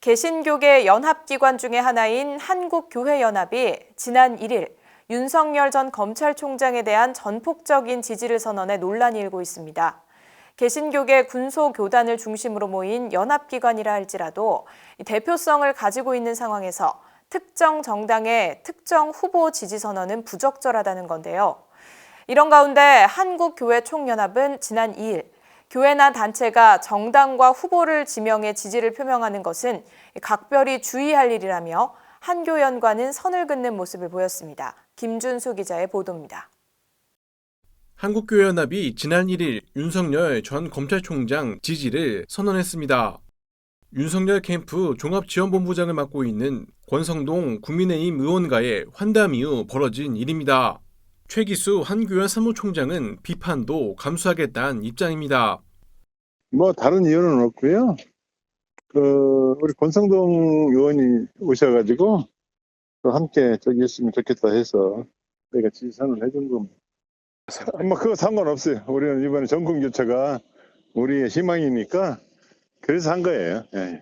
개신교계 연합기관 중의 하나인 한국교회연합이 지난 1일 윤석열 전 검찰총장에 대한 전폭적인 지지를 선언해 논란이 일고 있습니다. 개신교계 군소교단을 중심으로 모인 연합기관이라 할지라도 대표성을 가지고 있는 상황에서 특정 정당의 특정 후보 지지 선언은 부적절하다는 건데요. 이런 가운데 한국교회총연합은 지난 2일 교회나 단체가 정당과 후보를 지명해 지지를 표명하는 것은 각별히 주의할 일이라며 한교연과는 선을 긋는 모습을 보였습니다. 김준수 기자의 보도입니다. 한국교회연합이 지난 1일 윤석열 전 검찰총장 지지를 선언했습니다. 윤석열 캠프 종합지원본부장을 맡고 있는 권성동 국민의힘 의원과의 환담 이후 벌어진 일입니다. 최기수 한교연 사무총장은 비판도 감수하겠다는 입장입니다. 다른 이유는 없고요. 우리 권성동 의원이 오셔가지고 함께 저기 있으면 좋겠다 해서 저희가 지지선을 해준 겁니다. 그거 상관없어요. 우리는 이번에 정권 교체가 우리의 희망이니까 그래서 한 거예요. 예.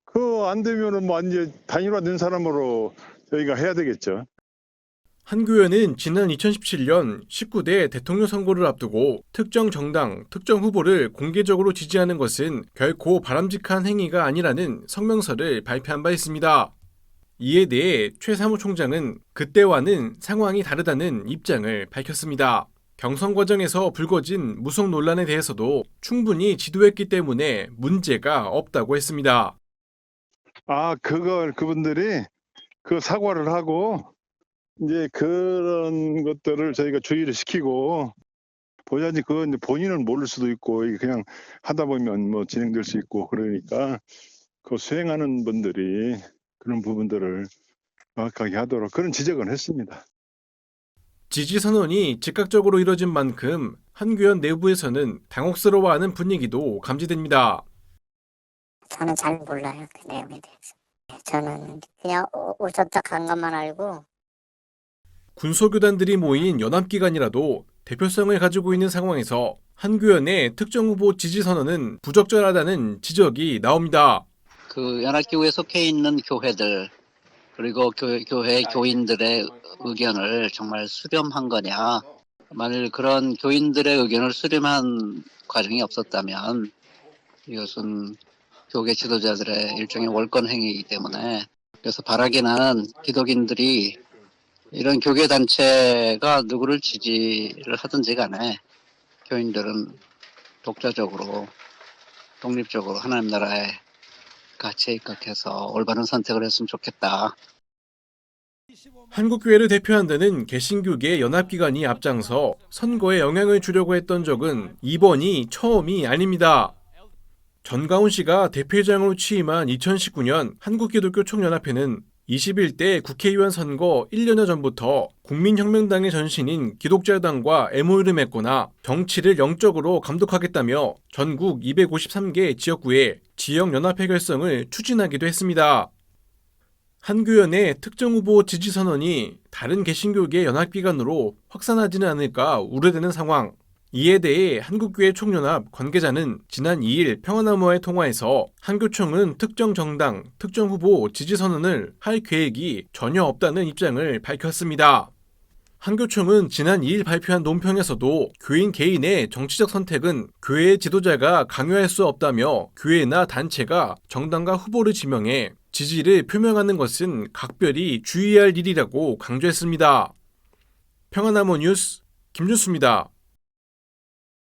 그거 안 되면은 이제 단일화된 사람으로 저희가 해야 되겠죠. 한교연은 지난 2017년 19대 대통령 선거를 앞두고 특정 정당, 특정 후보를 공개적으로 지지하는 것은 결코 바람직한 행위가 아니라는 성명서를 발표한 바 있습니다. 이에 대해 최 사무총장은 그때와는 상황이 다르다는 입장을 밝혔습니다. 경선 과정에서 불거진 무속 논란에 대해서도 충분히 지도했기 때문에 문제가 없다고 했습니다. 그분들이 사과를 하고 이제 그런 것들을 저희가 주의를 시키고 보자지 그건 본인은 모를 수도 있고 그냥 하다 보면 진행될 수 있고 그러니까 그 수행하는 분들이 그런 부분들을 정확하게 하도록 그런 지적은 했습니다. 지지 선언이 즉각적으로 이뤄진 만큼 한교연 내부에서는 당혹스러워하는 분위기도 감지됩니다. 저는 잘 몰라요, 그 내용에 대해서. 저는 그냥 오셨다 간 것만 알고. 군소교단들이 모인 연합기관이라도 대표성을 가지고 있는 상황에서 한교연의 특정 후보 지지 선언은 부적절하다는 지적이 나옵니다. 그 연합기구에 속해 있는 교회들 그리고 교회 교인들의 의견을 정말 수렴한 거냐. 만일 그런 교인들의 의견을 수렴한 과정이 없었다면 이것은 교계 지도자들의 일종의 월권 행위이기 때문에 그래서 바라기는 기독인들이 이런 교계 단체가 누구를 지지를 하든지 간에 교인들은 독자적으로 독립적으로 하나님 나라의 가치에 입각해서 올바른 선택을 했으면 좋겠다. 한국교회를 대표한다는 개신교계 연합기관이 앞장서 선거에 영향을 주려고 했던 적은 이번이 처음이 아닙니다. 전가훈 씨가 대표회장으로 취임한 2019년 한국기독교총연합회는 21대 국회의원 선거 1년여 전부터 국민혁명당의 전신인 기독자당과 MOU를 맺거나 정치를 영적으로 감독하겠다며 전국 253개 지역구에 지역연합회 결성을 추진하기도 했습니다. 한교연의 특정 후보 지지 선언이 다른 개신교계 연합기관으로 확산하지는 않을까 우려되는 상황. 이에 대해 한국교회 총연합 관계자는 지난 2일 평화나무와의 통화에서 한교총은 특정 정당, 특정 후보 지지 선언을 할 계획이 전혀 없다는 입장을 밝혔습니다. 한교총은 지난 2일 발표한 논평에서도 교인 개인의 정치적 선택은 교회의 지도자가 강요할 수 없다며 교회나 단체가 정당과 후보를 지명해 지지를 표명하는 것은 각별히 주의할 일이라고 강조했습니다. 평화나무 뉴스 김준수입니다.